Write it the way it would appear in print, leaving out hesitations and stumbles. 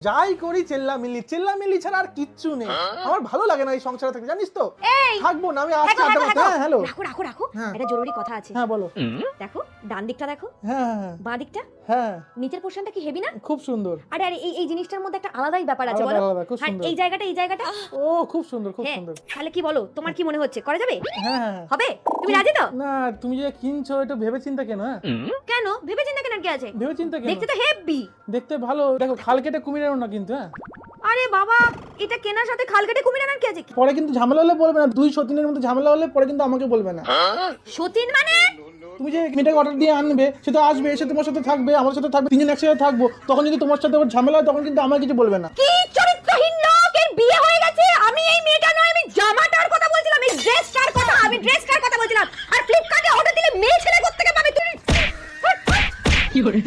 যাই করি চেল্লামিল্লি ছাড়া আর কিচ্ছু নেই। আমার ভালো লাগে না এই সংসারে থাকতে, জানিস তো। থাকবো না আমি, আসছি। হ্যাঁ হ্যালো, রাখো একটা জরুরি কথা আছে। হ্যাঁ বলো। দেখো ডান দিকটা দেখো, হ্যাঁ বাঁ দিকটা, হ্যাঁ নিচের পোরশনটা কি হেভি না? খুব সুন্দর। আরে এই জিনিসটার মধ্যে একটা আলাদাই ব্যাপার আছে, বলো। খুব সুন্দর। এই জায়গাটা ও খুব সুন্দর, খুব সুন্দর। তাহলে কি বলো, তোমার কি মনে হচ্ছে করা যাবে? হ্যাঁ হ্যাঁ হবে? তুমি রাজি তো? না তুমি যে কিনছো এটা ভেবে চিন্তা কেন? কেন ভেবে চিন্তা কেন, কি আছে? ভেবে চিন্তা কেন? দেখতে তো হেভি। দেখতে ভালো। দেখো খাল কেটে কুমির আনো না কিন্তু। হ্যাঁ আরে বাবা, এটা কেনার সাথে খাল কেটে কুমির আনার কি আছে? পরে কিন্তু ঝামেলা হলে বলবে না। দুই সতীনের মধ্যে ঝামেলা হলে পরে কিন্তু আমাকে বলবে না। সতীন মানে? তুমি যে মেয়েটাকে অর্ডার দিয়ে আনবে, সে তো আসবে, এসে তোমার সাথে থাকবে, আমার সাথে থাকবে, তিনজন একসাথে থাকবো। তখন যদি তোমার সাথে ওর ঝামেলা হয় তখন কিন্তু আমাকে কিছু বলবে না। কি চরিত্রহীন লোক! এর বিয়ে হয়ে গেছে। আমি এই মেয়েটা নয়, আমি জামাটার কথা বলছিলাম, এই ড্রেসটার কথা, আমি ড্রেসটার কথা বলছিলাম। আর ফ্লিপকার্টে অর্ডার দিলে মেয়ে ছেলে কোত্থেকে পাবে তুই? কি করে